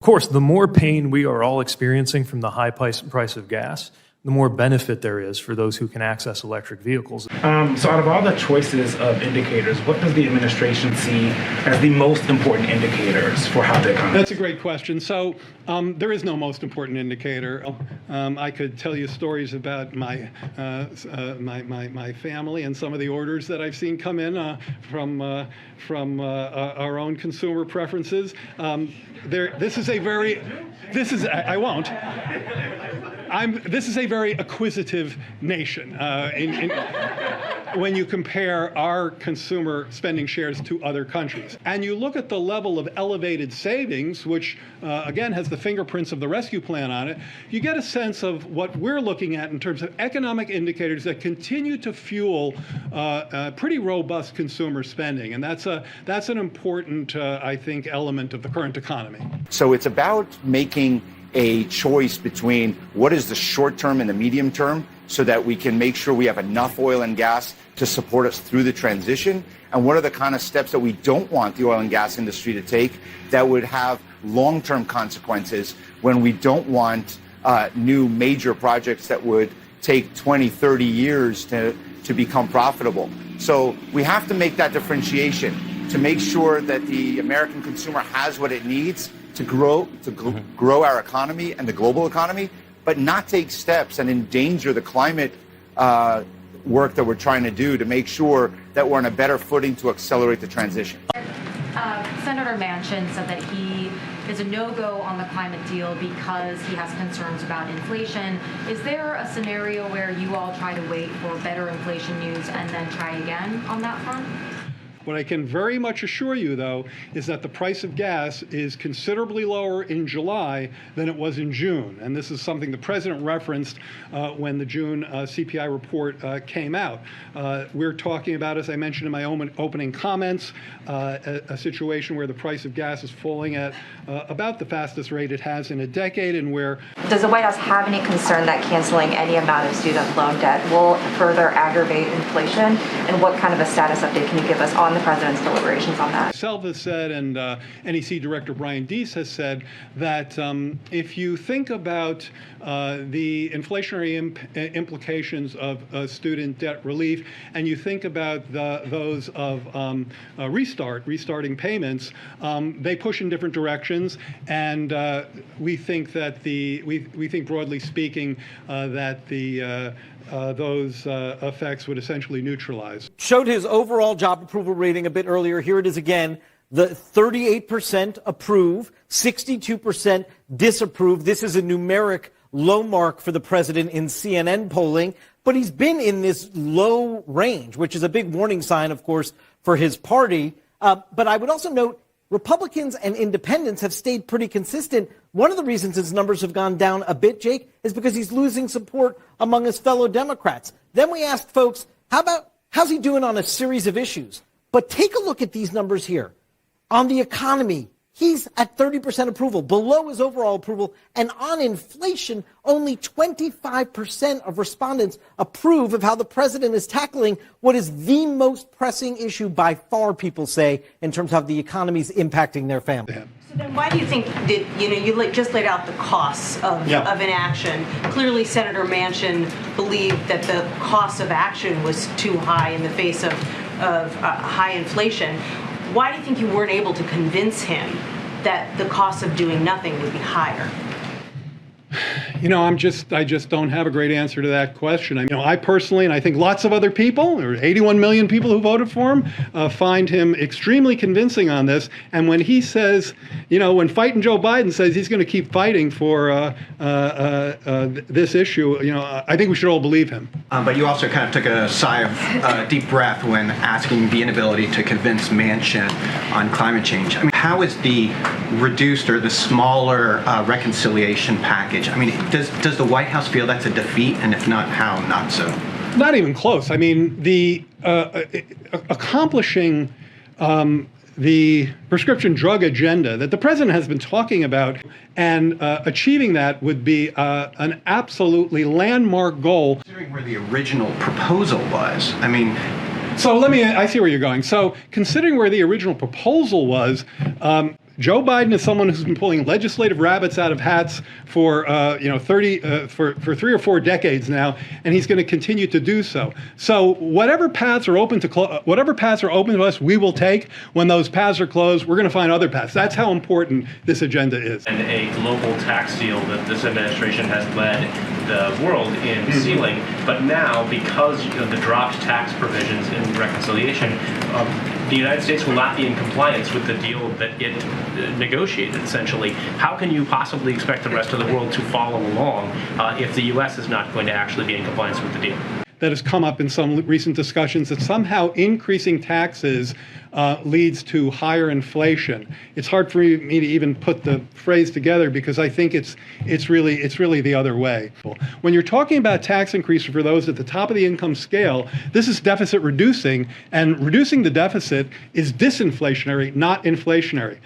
Of course, the more pain we are all experiencing from the high price of gas, the more benefit there is for those who can access electric vehicles. So out of all the choices of indicators, what does the administration see as the most important indicators for how the economy? That's a great question. So there is no most important indicator. I could tell you stories about my family and some of the orders that I've seen come in from our own consumer preferences. This is a very acquisitive nation when you compare our consumer spending shares to other countries. And you look at the level of elevated savings, which again has the fingerprints of the rescue plan on it, you get a sense of what we're looking at in terms of economic indicators that continue to fuel pretty robust consumer spending. And that's an important, I think, element of the current economy. So it's about making a choice between what is the short term and the medium term so that we can make sure we have enough oil and gas to support us through the transition, and what are the kind of steps that we don't want the oil and gas industry to take that would have long-term consequences when we don't want new major projects that would take 20, 30 years to become profitable. So we have to make that differentiation to make sure that the American consumer has what it needs to grow our economy and the global economy, but not take steps and endanger the climate work that we're trying to do to make sure that we're on a better footing to accelerate the transition. Senator Manchin said that he is a no-go on the climate deal because he has concerns about inflation. Is there a scenario where you all try to wait for better inflation news and then try again on that front? What I can very much assure you, though, is that the price of gas is considerably lower in July than it was in June. And this is something the president referenced when the June CPI report came out. We're talking about, as I mentioned in my opening comments, a situation where the price of gas is falling at about the fastest rate it has in a decade, and where... Does the White House have any concern that canceling any amount of student loan debt will further aggravate inflation? And what kind of a status update can you give us on the president's deliberations on that? Self has said, and NEC Director Brian Deese has said, that if you think about the inflationary implications of student debt relief, and you think about those of restarting payments, they push in different directions, and we think that we think broadly speaking that those effects would essentially neutralize. Showed his overall job approval rating a bit earlier. Here it is again. The 38% approve, 62% disapprove. This is a numeric low mark for the president in CNN polling, but he's been in this low range, which is a big warning sign, of course, for his party. But I would also note Republicans and independents have stayed pretty consistent. One of the reasons his numbers have gone down a bit, Jake, is because he's losing support among his fellow Democrats. Then we asked folks, how's he doing on a series of issues? But take a look at these numbers here. On the economy, he's at 30% approval, below his overall approval. And on inflation, only 25% of respondents approve of how the president is tackling what is the most pressing issue by far, people say, in terms of how the economy is impacting their family. So then why do you think that, you just laid out the costs of inaction? Clearly, Senator Manchin believed that the cost of action was too high in the face of high inflation. Why do you think you weren't able to convince him that the cost of doing nothing would be higher? I just don't have a great answer to that question. I personally, and I think lots of other people, or 81 million people who voted for him, find him extremely convincing on this. And when he says, when fighting Joe Biden says he's going to keep fighting for this issue, I think we should all believe him. But you also kind of took a sigh of deep breath when asking the inability to convince Manchin on climate change. How is the reduced or the smaller reconciliation package? Does the White House feel that's a defeat? And if not, how not so? Not even close. The accomplishing the prescription drug agenda that the president has been talking about and achieving that would be an absolutely landmark goal. Considering where the original proposal was, So I see where you're going. So considering where the original proposal was, Joe Biden is someone who's been pulling legislative rabbits out of hats for 3 or 4 decades now, and he's going to continue to do so. So whatever paths are open to us, we will take. When those paths are closed, we're going to find other paths. That's how important this agenda is. And a global tax deal that this administration has led the world in sealing, but now because of the dropped tax provisions in reconciliation, the United States will not be in compliance with the deal that it negotiated, essentially. How can you possibly expect the rest of the world to follow along if the U.S. is not going to actually be in compliance with the deal? That has come up in some recent discussions, that somehow increasing taxes leads to higher inflation. It's hard for me to even put the phrase together because I think it's really the other way. When you're talking about tax increases for those at the top of the income scale, this is deficit reducing, and reducing the deficit is disinflationary, not inflationary.